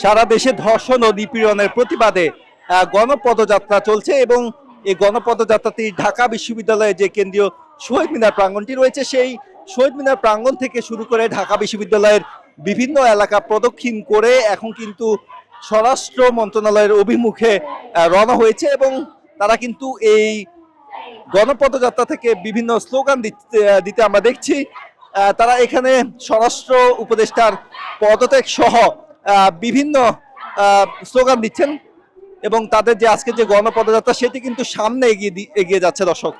সারা দেশে ধর্ষণ ও নিপীড়নের প্রতিবাদে গণপদযাত্রা চলছে এবং এই গণপদযাত্রাটি ঢাকা বিশ্ববিদ্যালয়ে যে কেন্দ্রীয় শহীদ মিনার প্রাঙ্গণটি রয়েছে সেই শহীদ মিনার প্রাঙ্গণ থেকে শুরু করে ঢাকা বিশ্ববিদ্যালয়ের বিভিন্ন এলাকা প্রদক্ষিণ করে এখন কিন্তু স্বরাষ্ট্র মন্ত্রণালয়ের অভিমুখে রওনা হয়েছে এবং তারা কিন্তু এই গণপদযাত্রা থেকে বিভিন্ন স্লোগান দিতে আমরা দেখছি। তারা এখানে স্বরাষ্ট্র উপদেষ্টার পদত্যাগ সহ বিভিন্ন স্লোগান দিচ্ছেন এবং তাদের যে আজকে যে গণপদযাত্রা সেটি কিন্তু সামনে এগিয়ে যাচ্ছে। দর্শক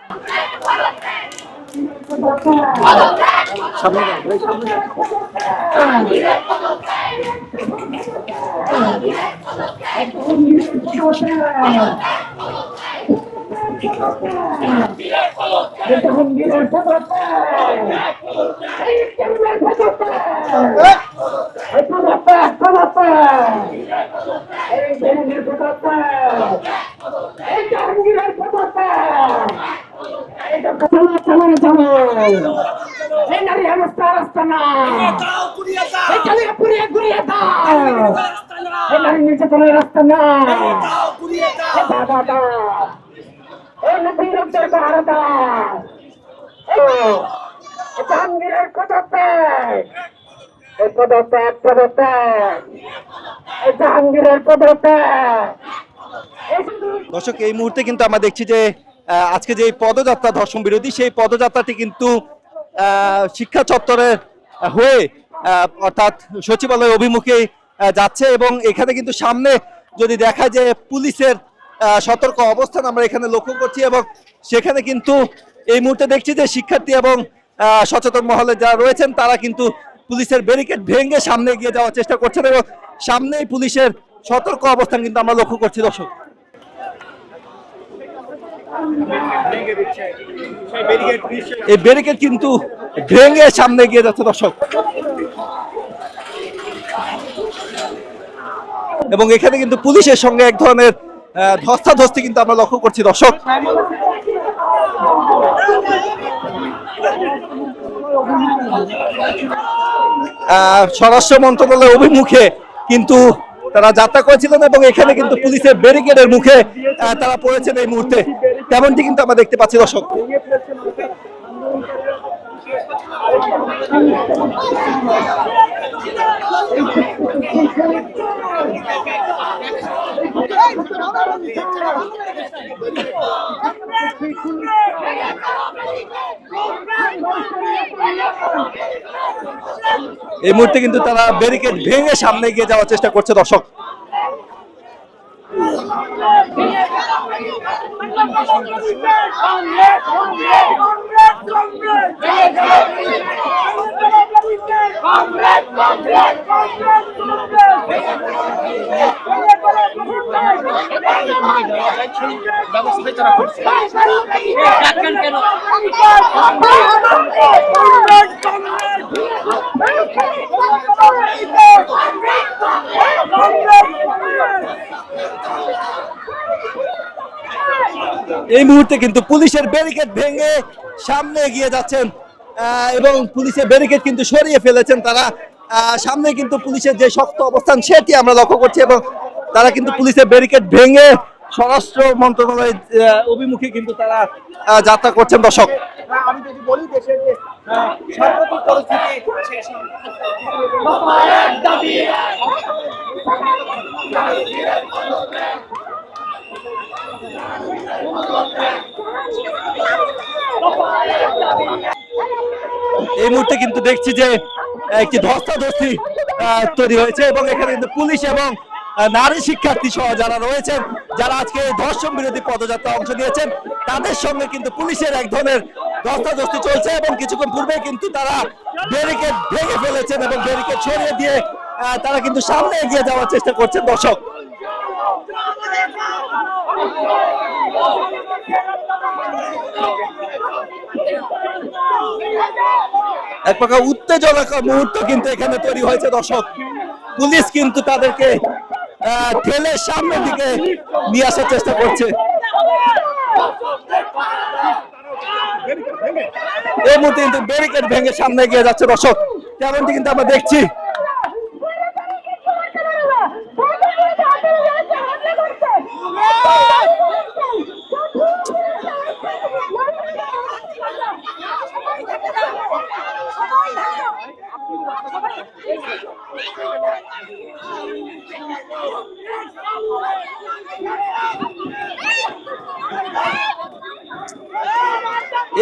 দর্শক এই মুহূর্তে কিন্তু আমরা দেখছি যে আজকে যে পদযাত্রা ধর্ষণ বিরোধী সেই পদযাত্রাটি কিন্তু শিক্ষা চত্বরের হয়ে অর্থাৎ সচিবালয় অভিমুখে যাচ্ছে এবং এখানে কিন্তু সামনে যদি দেখা যায় পুলিশের সতর্ক অবস্থান আমরা এখানে লক্ষ্য করছি এবং সেখানে কিন্তু এই মুহূর্তে দেখছি যে শিক্ষার্থী এবং সচেতন মহলে যারা রয়েছেন তারা কিন্তু পুলিশের ব্যারিকেড ভেঙে সামনে এগিয়ে যাওয়ার চেষ্টা করছেন এবং সামনেই পুলিশের সতর্ক অবস্থান কিন্তু আমরা লক্ষ্য করছি। দর্শক এই ব্যারিকেড কিন্তু ভেঙে সামনে এগিয়ে যাচ্ছে দর্শক এবং এখানে কিন্তু পুলিশের সঙ্গে এক ধরনের ধস্তাধস্তি কিন্তু আমরা লক্ষ্য করছি। দর্শক স্বরাষ্ট্র মন্ত্রণালয়ের অভিমুখে কিন্তু তারা যাত্রা করেছিলেন এবং এখানে কিন্তু পুলিশের ব্যারিকেডের মুখে তারা পড়েছেন এই মুহূর্তে, তেমনটি কিন্তু আমরা দেখতে পাচ্ছি। দর্শক এই মুহূর্তে কিন্তু তারা ব্যারিকেড ভেঙে সামনে এগিয়ে যাওয়ার চেষ্টা করছে। দর্শক এই মুহূর্তে কিন্তু পুলিশের ব্যারিকেড ভেঙে সামনে এগিয়ে যাচ্ছেন এবং পুলিশের ব্যারিকেড কিন্তু সরিয়ে ফেলেছেন তারা। সামনে কিন্তু পুলিশের যে শক্ত অবস্থান সেটি আমরা লক্ষ্য করছি এবং তারা কিন্তু পুলিশের ব্যারিকেড ভেঙে স্বরাষ্ট্র মন্ত্রণালয়ের অভিমুখে কিন্তু তারা যাত্রা করছেন। দর্শক আমি যদি বলি দেশের যে সাম্প্রতিক পরিস্থিতি এই মুহূর্তে কিন্তু দেখছি যে একটি ধস্তাধস্তি তৈরি হয়েছে এবং এখানে কিন্তু পুলিশ এবং নারী শিক্ষার্থী সহ যারা রয়েছেন, যারা আজকে ধর্ষণ বিরোধী পদযাত্রা অংশ নিয়েছেন, তাদের সঙ্গে কিন্তু পুলিশের এক ধরনের ধস্তাধস্তি চলছে এবং কিছুক্ষণ পূর্বে কিন্তু তারা ব্যারিকেড ভেঙে ফেলেছেন এবং ব্যারিকেড সরিয়ে দিয়ে তারা কিন্তু সামনে এগিয়ে যাওয়ার চেষ্টা করছেন। দর্শক এক প্রকার উত্তেজনক মুহূর্ত কিন্তু এখানে তৈরি হয়েছে। দর্শক পুলিশ কিন্তু তাদেরকে ঠেলে সামনের দিকে নিয়ে আসার চেষ্টা করছে। এই মুহূর্তে কিন্তু ব্যারিকেড ভেঙে সামনে এগিয়ে যাচ্ছে। দর্শক তেমনটি কিন্তু আমরা দেখছি।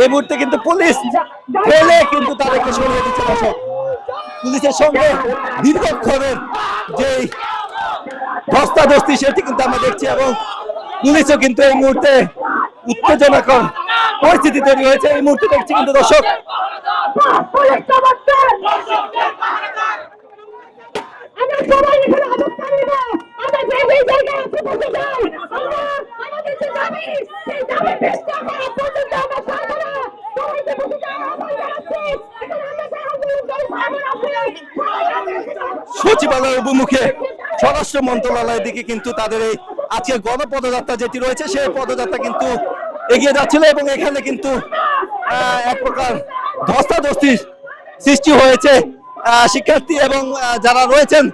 এই মুহূর্তে কিন্তু পুলিশ ফেলে কিন্তু তাদেরকে সরিয়ে দিচ্ছে দর্শক। পুলিশের সঙ্গে দীর্ঘক্ষণের যে ধস্তাধস্তি সেটি কিন্তু আমরা দেখছি এবং পুলিশও কিন্তু এই মুহূর্তে উত্তেজনাকর পরিস্থিতি তৈরি হয়েছে। এই মুহূর্তে দেখছি কিন্তু দর্শক সচিবালয়ের অভিমুখে স্বরাষ্ট্র মন্ত্রণালয়ের দিকে কিন্তু তাদের এই আজকের গণপদযাত্রা যেটি রয়েছে সেই পদযাত্রা কিন্তু এগিয়ে যাচ্ছিল এবং এখানে কিন্তু এক প্রকার ধস্তাধস্তির সৃষ্টি হয়েছে। শিক্ষার্থী এবং যারা রয়েছেন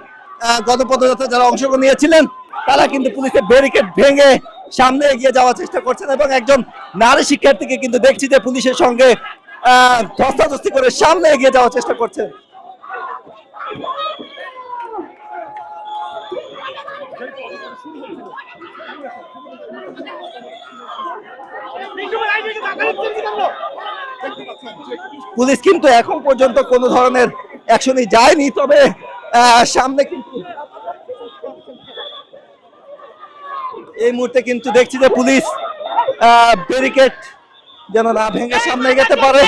গণপদযাত্রা যারা অংশগ্রহণ নিয়েছিলেন তারা কিন্তু পুলিশের ব্যারিকেড ভেঙে সামনে এগিয়ে যাওয়ার চেষ্টা করছেন এবং একজন নারী শিক্ষার্থীকে কিন্তু দেখছি যে পুলিশের সঙ্গে ধস্তাধস্তি করে সামনে এগিয়ে যাওয়ার চেষ্টা করছেন। পুলিশ কিন্তু এখন পর্যন্ত কোনো ধরনের অ্যাকশনই যায়নি, তবে সামনে কিন্তু এই মুহূর্তে কিন্তু দেখছি যে পুলিশ ব্যারিকেড যেন না ভেঙে সামনে যেতে পারে।